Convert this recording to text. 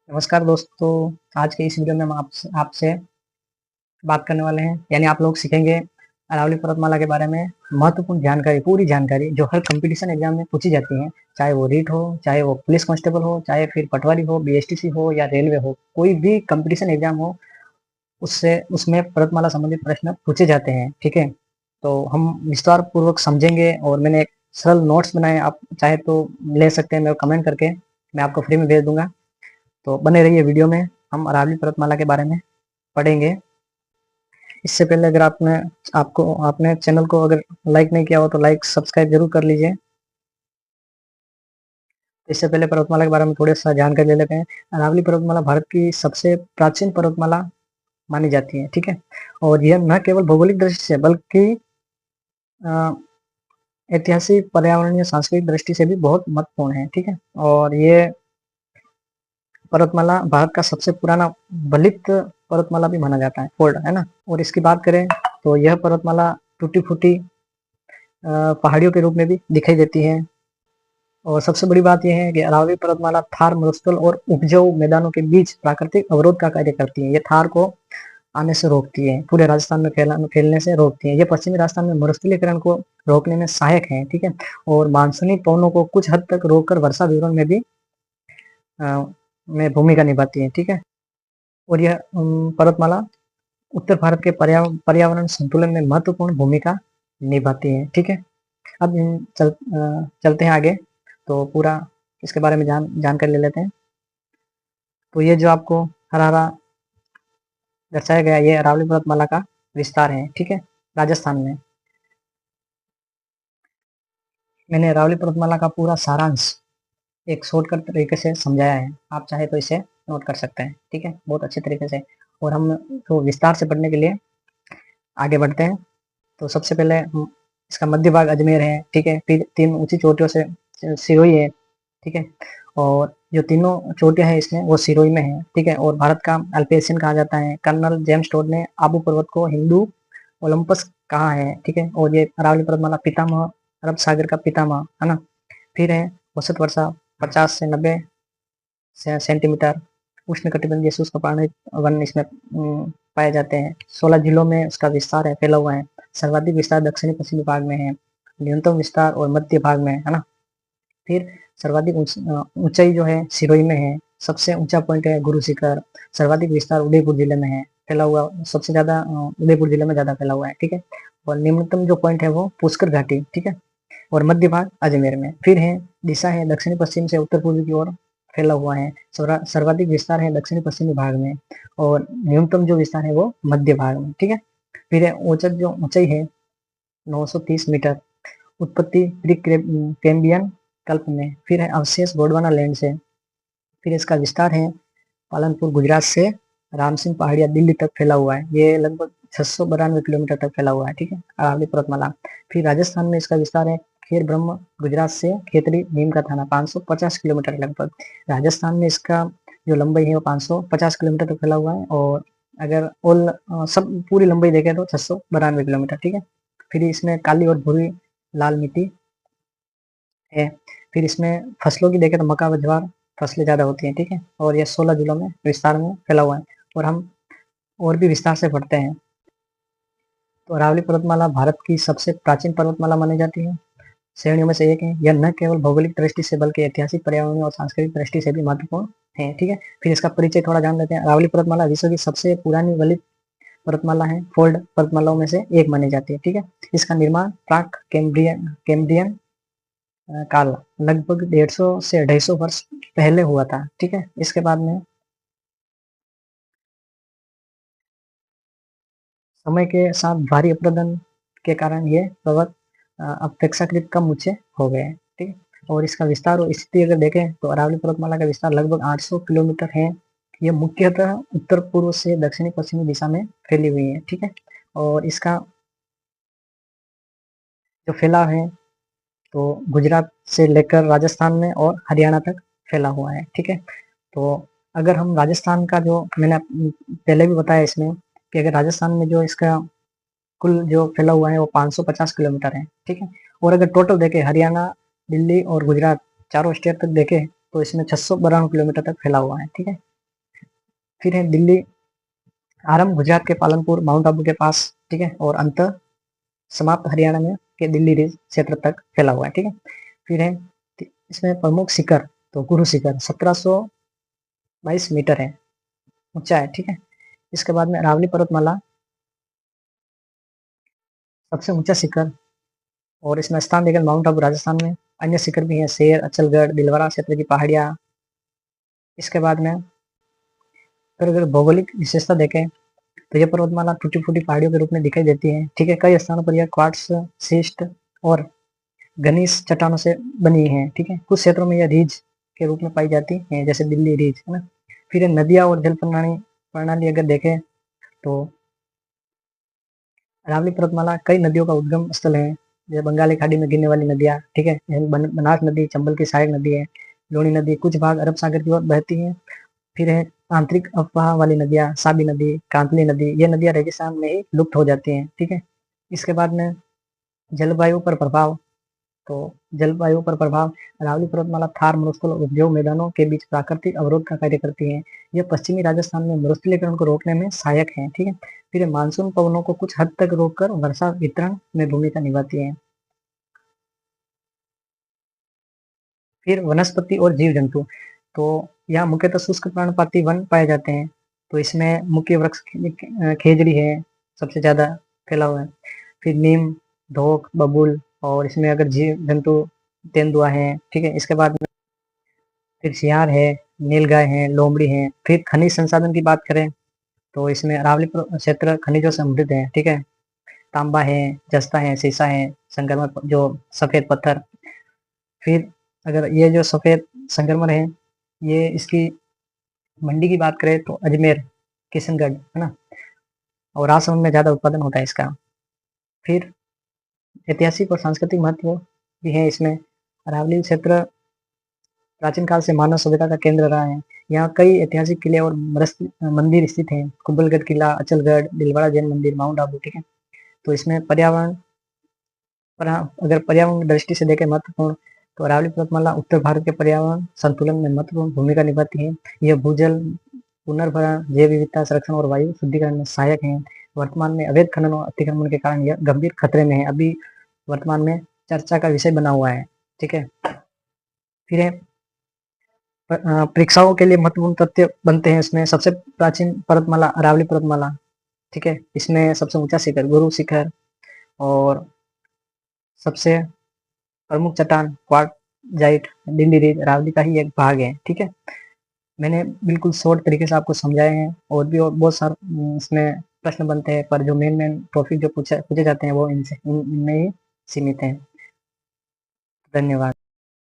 नमस्कार दोस्तों। आज के इस वीडियो में हम आपसे आपसे बात करने वाले हैं, यानी आप लोग सीखेंगे अरावली पर्वतमाला के बारे में महत्वपूर्ण जानकारी, पूरी जानकारी जो हर कंपटीशन एग्जाम में पूछी जाती है। चाहे वो रीट हो, चाहे वो पुलिस कांस्टेबल हो, चाहे फिर पटवारी हो, बीएसटीसी हो या रेलवे हो, कोई भी कंपटीशन एग्जाम हो, उससे उसमें पर्वतमाला संबंधित प्रश्न पूछे जाते हैं। ठीक है, तो हम विस्तार पूर्वक समझेंगे और मैंने एक सरल नोट्स बनाए, आप चाहे तो ले सकते हैं, मैं कमेंट करके मैं आपको फ्री में भेज दूंगा। तो बने रहिए वीडियो में, हम अरावली पर्वतमाला के बारे में पढ़ेंगे। इससे पहले अगर आपने चैनल को अगर लाइक नहीं किया हो तो लाइक सब्सक्राइब जरूर कर लीजिए। इससे पहले पर्वतमाला के बारे में थोड़ा सा जानकारी ले लेते हैं। अरावली पर्वतमाला भारत की सबसे प्राचीन पर्वतमाला मानी जाती है। ठीक है, और यह न केवल भौगोलिक दृष्टि से बल्कि ऐतिहासिक, पर्यावरणीय, सांस्कृतिक दृष्टि से भी बहुत महत्वपूर्ण है। ठीक है, और ये पर्वतमाला भारत का सबसे पुराना बलित पर्वतमाला भी माना जाता है, फोल्ड है ना। और इसकी बात करें तो यह पर्वतमाला टूटी फूटी पहाड़ियों के रूप में भी दिखाई देती है। और सबसे बड़ी बात यह है कि अरावली पर्वतमाला थार, मरुस्थल और उपजाऊ मैदानों के बीच प्राकृतिक अवरोध का कार्य करती है। ये थार को आने से रोकती है, पूरे राजस्थान में फैलने से रोकती है। ये पश्चिमी राजस्थान में मरुस्थलीकरण को रोकने में सहायक है। ठीक है, और मानसूनी पवनों को कुछ हद तक रोककर वर्षा विवरण में भी में भूमिका निभाती है। ठीक है, और यह पर्वतमाला उत्तर भारत के पर्यावरण संतुलन में महत्वपूर्ण भूमिका निभाती है। ठीक है, अब चलते हैं आगे, तो पूरा इसके बारे में जानकारी ले लेते हैं। तो ये जो आपको हरा हरा दर्शाया गया, ये अरावली पर्वतमाला का विस्तार है। ठीक है, राजस्थान में मैंने अरावली पर्वतमाला का पूरा सारांश एक शॉर्टकट तरीके से समझाया है, आप चाहे तो इसे नोट कर सकते हैं। ठीक है, बहुत अच्छे तरीके से। और हम तो विस्तार से पढ़ने के लिए आगे बढ़ते हैं। तो सबसे पहले इसका मध्य भाग अजमेर है। ठीक है, फिर 3 ऊंची चोटियों से सिरोही है। ठीक है, और जो तीनों चोटियां हैं इसमें वो सिरोही में है। ठीक है, और भारत का अल्पेशियन कहा जाता है। कर्नल जेम्स टोड ने आबू पर्वत को हिंदू ओलंपस कहा है। ठीक है, और ये अरावली पर्वतमाला पितामह, अरब सागर का पितामह है ना। फिर है औसत वर्षा 50 से 90 सेंटीमीटर। उष्ण कटिबंधीय शुष्क पानी वन इसमें पाए जाते हैं। 16 जिलों में उसका विस्तार है, फैला हुआ है। सर्वाधिक विस्तार दक्षिणी पश्चिमी भाग में है, न्यूनतम विस्तार और मध्य भाग में है ना। फिर सर्वाधिक ऊंचाई जो है सिरोही में है। सबसे ऊंचा पॉइंट है गुरु शिखर। सर्वाधिक विस्तार उदयपुर जिले में है, फैला हुआ सबसे ज्यादा उदयपुर जिले में ज्यादा फैला हुआ है। ठीक है, और निम्नतम जो पॉइंट है वो पुष्कर घाटी। ठीक है, और मध्य भाग अजमेर में। फिर है दिशा है दक्षिणी पश्चिम से उत्तर पूर्वी की ओर फैला हुआ है। सर्वाधिक विस्तार है दक्षिणी पश्चिमी भाग में, और न्यूनतम जो विस्तार है वो मध्य भाग में। ठीक है, फिर है औसत जो ऊंचाई है 930 मीटर, उत्पत्ति प्री कैम्बियन कल्प में। फिर है अवशेष गोंडवाना लैंड से। फिर इसका विस्तार है पालनपुर गुजरात से रामसिंह पहाड़िया दिल्ली तक फैला हुआ है। ये लगभग 692 किलोमीटर तक फैला हुआ है। ठीक है, अरावली पर्वतमाला। फिर राजस्थान में इसका विस्तार है खेर ब्रह्म गुजरात से खेतड़ी नीम का थाना 550 किलोमीटर लगभग। राजस्थान में इसका जो लंबाई है वो 550 किलोमीटर तक फैला हुआ है, और अगर ऑल सब पूरी लंबाई देखें तो 692 किलोमीटर। ठीक है, फिर इसमें काली और भूरी लाल मिट्टी है। फिर इसमें फसलों की देखें तो मक्का व ज्वार फसलें ज्यादा होती हैं। ठीक है, और यह 16 जिलों में विस्तार में फैला हुआ है। और हम और भी विस्तार से पढ़ते हैं। तो अरावली पर्वतमाला भारत की सबसे प्राचीन पर्वतमाला मानी जाती है, श्रेणियों में से एक है। यह न केवल भौगोलिक दृष्टि से बल्कि ऐतिहासिक, पर्यावरणीय और सांस्कृतिक दृष्टि से भी महत्वपूर्ण है। ठीक है, फिर इसका परिचय थोड़ा जान लेते हैं। अरावली पर्वतमाला विश्व की सबसे पुरानी वलित पर्वतमाला है, फोल्ड पर्वतमालाओं में से एक मानी जाती है। ठीक है, इसका निर्माण प्राक कैम्ब्रियन काल लगभग 150 से 250 वर्ष पहले हुआ था। ठीक है, इसके बाद में समय के साथ भारी अपरदन के कारण ये पर्वत अपेक्षाकृत कम ऊंचे हो गए। ठीक है, और इसका विस्तार और स्थिति अगर देखें तो अरावली पर्वतमाला का विस्तार लगभग 800 किलोमीटर है। यह मुख्यतः उत्तर पूर्व से दक्षिणी पश्चिमी दिशा में फैली हुई है। ठीक है, और इसका जो फैलाव है तो गुजरात से लेकर राजस्थान में और हरियाणा तक फैला हुआ है। ठीक है, तो अगर हम राजस्थान का जो मैंने पहले भी बताया इसमें कि अगर राजस्थान में जो इसका कुल जो फैला हुआ है वो 550 किलोमीटर है। ठीक है, और अगर टोटल देखें हरियाणा, दिल्ली और गुजरात चारों स्टेट तक देखें तो इसमें 692 किलोमीटर तक फैला हुआ है। ठीक है, फिर है दिल्ली, आरंभ गुजरात के पालनपुर माउंट आबू के पास, ठीक है, और अंत समाप्त हरियाणा में के दिल्ली रिज क्षेत्र तक फैला हुआ है, ठीक है। फिर है इसमें प्रमुख शिखर, तो गुरु शिखर 1722 मीटर है ऊंचा है, ठीक है। इसके बाद में अरावली पर्वतमाला सबसे ऊंचा शिखर, और इसमें स्थान देकर माउंट आबू राजस्थान में। अन्य शिखर भी हैं शेर, अचलगढ़, दिलवारा क्षेत्र की पहाड़ियाँ। इसके बाद में अगर भौगोलिक विशेषता देखें तो यह पर्वतमाला टूटी फूटी पहाड़ियों के रूप में दिखाई देती है, ठीक है। कई स्थानों पर यह क्वार्ट्स, शिस्ट और घनीस चट्टानों से बनी है, ठीक है। कुछ क्षेत्रों में यह रीज के रूप में पाई जाती है, जैसे दिल्ली रीज, है ना। फिर नदियाँ और जल प्रणाली अगर देखें तो अरावली पर्वतमाला कई नदियों का उद्गम स्थल है, जैसे बंगाल की खाड़ी में गिरने वाली नदियाँ, ठीक है। बनास नदी चंबल की सहायक नदी है, लूणी नदी कुछ भाग अरब सागर की ओर बहती है। फिर है आंतरिक अफवाह वाली नदियाँ, साबी नदी, कांतली नदी, ये नदियाँ रेगिस्तान में ही लुप्त हो जाती हैं, ठीक है। इसके बाद में जलवायु पर प्रभाव, तो जलवायु पर प्रभाव अरावली पर्वतमाला थार मरुस्थल और उपजाऊ मैदानों के बीच प्राकृतिक अवरोध का कार्य करती है। यह पश्चिमी राजस्थान में मरुस्थलीकरण को रोकने में सहायक है, ठीक है। फिर मानसून पवनों को कुछ हद तक रोककर वर्षा वितरण में भूमिका निभाती है। फिर वनस्पति और जीव जंतु, तो यहाँ मुख्यतः शुष्क पर्णपाती वन पाए जाते हैं। तो इसमें मुख्य वृक्ष खेजड़ी है, सबसे ज्यादा फैला हुआ है। फिर नीम, धोक, बबूल, और इसमें अगर जीव जंतु तेंदुआ है, ठीक है। इसके बाद में फिर सियार है, नीलगाय है, लोमड़ी है। फिर खनिज संसाधन की बात करें तो इसमें अरावली क्षेत्र खनिजों से समृद्ध है, ठीक है। तांबा है, जस्ता है, सीसा है, संगमरमर जो सफेद पत्थर। फिर अगर ये जो सफेद संगमरमर है, ये इसकी मंडी की बात करें तो अजमेर, किशनगढ़, है ना, और राजसमंद में ज्यादा उत्पादन होता है इसका। फिर ऐतिहासिक और सांस्कृतिक महत्व भी है इसमें। अरावली क्षेत्र प्राचीन काल से मानव सभ्यता का केंद्र रहा है। यहाँ कई ऐतिहासिक किले और मंदिर स्थित हैं, कुंभलगढ़ किला, अचलगढ़, दिलवाड़ा जैन मंदिर, माउंट आबू, ठीक है। तो इसमें पर्यावरण पर अगर पर्यावरण दृष्टि से देखें महत्वपूर्ण, तो अरावली पर्वतमाला उत्तर भारत के पर्यावरण संतुलन में महत्वपूर्ण भूमिका निभाती है। यह भूजल पुनर्भरण, जैव विविधता संरक्षण और वायु शुद्धिकरण में सहायक है। वर्तमान में अवैध खनन और अतिक्रमण के कारण यह गंभीर खतरे में है, अभी वर्तमान में चर्चा का विषय बना हुआ है, ठीक है। फिर है परीक्षाओं के लिए महत्वपूर्ण तथ्य बनते हैं इसमें। सबसे प्राचीन पर्वतमाला अरावली पर्वतमाला, ठीक है। इसमें सबसे ऊंचा शिखर गुरु शिखर, और सबसे प्रमुख चट्टान क्वार्टजाइट दिल्ली रिज अरावली का ही एक भाग है, ठीक है। मैंने बिल्कुल शॉर्ट तरीके से आपको समझाए हैं, और भी और बहुत सारे इसमें प्रश्न बनते हैं, पर जो मेन टॉपिक जो पूछे जाते हैं वो इनसे इनमें ही सीमित हैं। धन्यवाद।